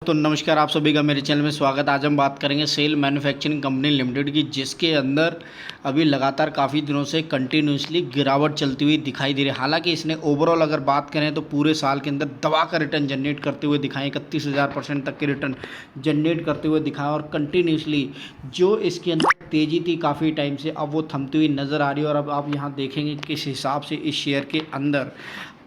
तो नमस्कार, आप सभी का मेरे चैनल में स्वागत। आज हम बात करेंगे सेल मैन्युफैक्चरिंग कंपनी लिमिटेड की, जिसके अंदर अभी लगातार काफ़ी दिनों से कंटिन्यूसली गिरावट चलती हुई दिखाई दे रही है। हालांकि इसने ओवरऑल अगर बात करें तो पूरे साल के अंदर दबा का रिटर्न जनरेट करते हुए दिखाएं, 31,000% तक के रिटर्न जनरेट करते हुए दिखाएं। और कंटिन्यूसली जो इसके अंदर तेज़ी थी काफ़ी टाइम से, अब वो थमती हुई नज़र आ रही है। और अब आप यहाँ देखेंगे किस हिसाब से इस शेयर के अंदर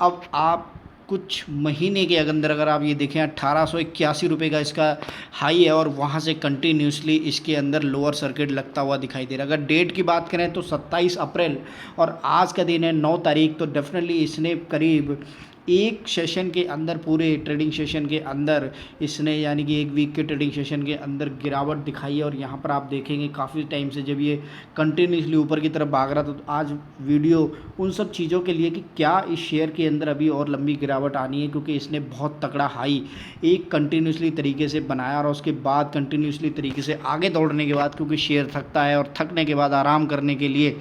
अब आप कुछ महीने के अंदर अगर आप ये देखें 1881 का इसका हाई है, और वहाँ से कंटिन्यूसली इसके अंदर लोअर सर्किट लगता हुआ दिखाई दे रहा है। अगर डेट की बात करें तो 27 अप्रैल और आज का दिन है 9 तारीख, तो डेफिनेटली इसने करीब एक सेशन के अंदर, पूरे ट्रेडिंग सेशन के अंदर इसने, यानी कि एक वीक के ट्रेडिंग सेशन के अंदर गिरावट दिखाई है। और यहाँ पर आप देखेंगे काफ़ी टाइम से जब ये कंटिन्यूसली ऊपर की तरफ भाग रहा था, तो आज वीडियो उन सब चीज़ों के लिए कि क्या इस शेयर के अंदर अभी और लंबी गिरावट आनी है, क्योंकि इसने बहुत तगड़ा हाई एक कंटिन्यूसली तरीके से बनाया और उसके बाद कंटिन्यूसली तरीके से आगे दौड़ने के बाद, क्योंकि शेयर थकता है और थकने के बाद आराम करने के लिए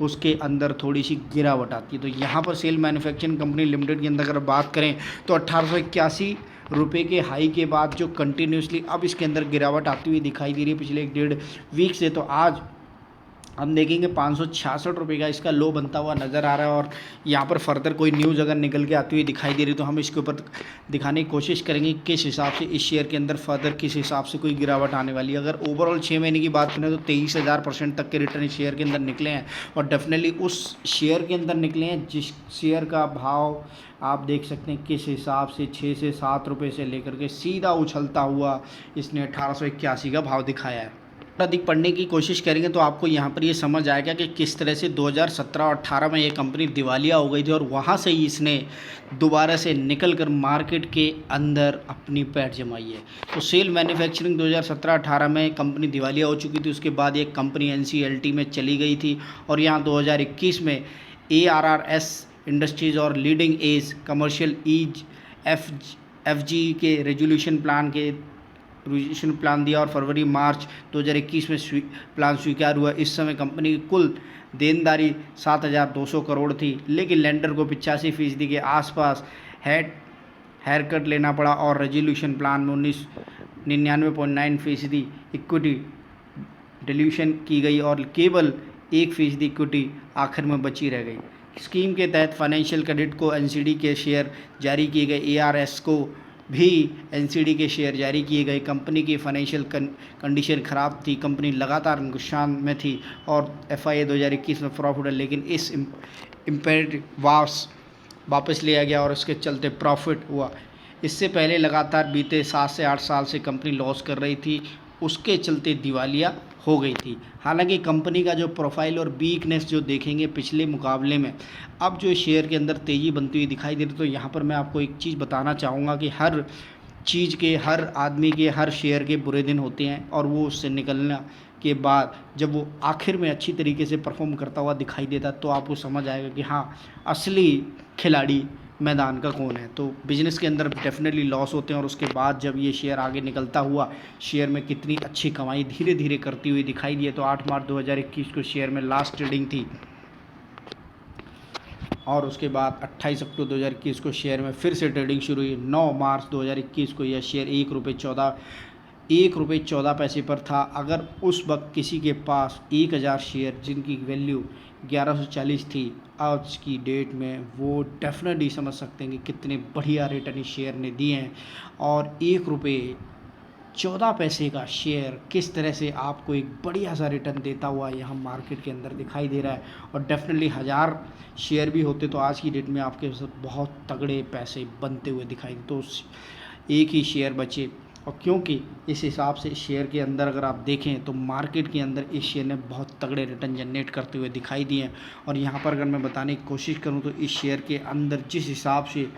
उसके अंदर थोड़ी सी गिरावट आती है। तो यहाँ पर सेल मैन्युफैक्चरिंग कंपनी लिमिटेड के अंदर अगर बात करें तो 1881 के हाई के बाद जो कंटिन्यूसली अब इसके अंदर गिरावट आती हुई दिखाई दे रही है पिछले 1.5 वीक से, तो आज हम देखेंगे 566 रुपये का इसका लो बनता हुआ नज़र आ रहा है। और यहाँ पर फर्दर कोई न्यूज़ अगर निकल के आती हुई दिखाई दे रही तो हम इसके ऊपर दिखाने की कोशिश करेंगे किस हिसाब से इस शेयर के अंदर फर्दर किस हिसाब से कोई गिरावट आने वाली है। अगर ओवरऑल 6 महीने की बात करें तो 23,000% तक के रिटर्न इस शेयर के अंदर निकले हैं, और डेफिनेटली उस शेयर के अंदर निकले हैं जिस शेयर का भाव आप देख सकते हैं किस हिसाब से 6 से 7 रुपये से लेकर के सीधा उछलता हुआ इसने 1881 का भाव दिखाया है। अधिक पढ़ने की कोशिश करेंगे तो आपको यहाँ पर ये समझ आएगा कि किस तरह से 2017 और 18 में ये कंपनी दिवालिया हो गई थी, और वहाँ से ही इसने दोबारा से निकलकर मार्केट के अंदर अपनी पैठ जमाई है। तो सेल मैन्युफैक्चरिंग 2017-18 में कंपनी दिवालिया हो चुकी थी, उसके बाद ये कंपनी NCLT में चली गई थी, और यहाँ 2021 में ARRS इंडस्ट्रीज़ और leading edge commercial is FG के रेजोल्यूशन प्लान दिया, और फरवरी मार्च 2021 में प्लान स्वीकार हुआ। इस समय कंपनी की कुल देनदारी 7,200 करोड़ थी, लेकिन लेंडर को 85% के आसपास हेयर लेना पड़ा, और रेजोल्यूशन प्लान में 99.9% इक्विटी डिल्यूशन की गई, और केवल 1% इक्विटी आखिर में बची रह गई। स्कीम के तहत फाइनेंशियल क्रेडिट को NCD के शेयर जारी किए गए, ARS को भी NCD के शेयर जारी किए गए। कंपनी की फाइनेंशियल कंडीशन ख़राब थी, कंपनी लगातार नुकसान में थी, और FIA 2021 में प्रॉफिट है, लेकिन इस इम्पेयर्ड वापस लिया गया और उसके चलते प्रॉफिट हुआ। इससे पहले लगातार बीते 7 से 8 साल से कंपनी लॉस कर रही थी, उसके चलते दिवालिया हो गई थी। हालांकि कंपनी का जो प्रोफाइल और वीकनेस जो देखेंगे पिछले मुकाबले में, अब जो शेयर के अंदर तेज़ी बनती हुई दिखाई दे रही, तो यहाँ पर मैं आपको एक चीज़ बताना चाहूँगा कि हर चीज़ के, हर आदमी के, हर शेयर के बुरे दिन होते हैं, और वो उससे निकलने के बाद जब वो आखिर में अच्छी तरीके से परफॉर्म करता हुआ दिखाई देता, तो आपको समझ आएगा कि हाँ, असली खिलाड़ी मैदान का कौन है। तो बिज़नेस के अंदर डेफिनेटली लॉस होते हैं, और उसके बाद जब ये शेयर आगे निकलता हुआ शेयर में कितनी अच्छी कमाई धीरे धीरे करती हुई दिखाई दी है। तो 8 मार्च 2021 को शेयर में लास्ट ट्रेडिंग थी, और उसके बाद 28 अक्टूबर 2021 को शेयर में फिर से ट्रेडिंग शुरू हुई। 9 मार्च 2021 को यह शेयर ₹1.14 पर था। अगर उस वक्त किसी के पास 1,000 शेयर जिनकी वैल्यू 1140 थी, आज की डेट में वो डेफिनेटली समझ सकते हैं कि कितने बढ़िया रिटर्न इस शेयर ने दिए हैं। और ₹1.14 का शेयर किस तरह से आपको एक बढ़िया सा रिटर्न देता हुआ यहाँ मार्केट के अंदर दिखाई दे रहा है। और डेफिनेटली 1000 शेयर भी होते तो आज की डेट में आपके बहुत तगड़े पैसे बनते हुए दिखाई दे, तो एक ही शेयर बचे। और क्योंकि इस हिसाब से शेयर के अंदर अगर आप देखें तो मार्केट के अंदर इस शेयर ने बहुत तगड़े रिटर्न जनरेट करते हुए दिखाई दिए हैं। और यहाँ पर अगर मैं बताने की कोशिश करूँ तो इस शेयर के अंदर जिस हिसाब से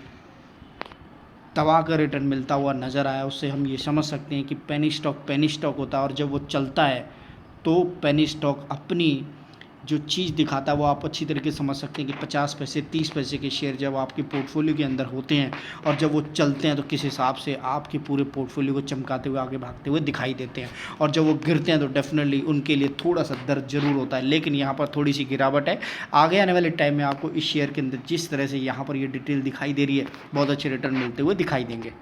दबा कर रिटर्न मिलता हुआ नज़र आया, उससे हम ये समझ सकते हैं कि पेनी स्टॉक होता है, और जब वो चलता है तो पेनी स्टॉक अपनी जो चीज़ दिखाता है वो आप अच्छी तरीके से समझ सकते हैं कि 50 पैसे 30 पैसे के शेयर जब आपके पोर्टफोलियो के अंदर होते हैं, और जब वो चलते हैं तो किस हिसाब से आपके पूरे पोर्टफोलियो को चमकाते हुए आगे भागते हुए दिखाई देते हैं। और जब वो गिरते हैं तो डेफिनेटली उनके लिए थोड़ा सा दर्द जरूर होता है, लेकिन यहाँ पर थोड़ी सी गिरावट है। आगे आने वाले टाइम में आपको इस शेयर के अंदर जिस तरह से यहाँ पर ये डिटेल दिखाई दे रही है, बहुत अच्छे रिटर्न मिलते हुए दिखाई देंगे।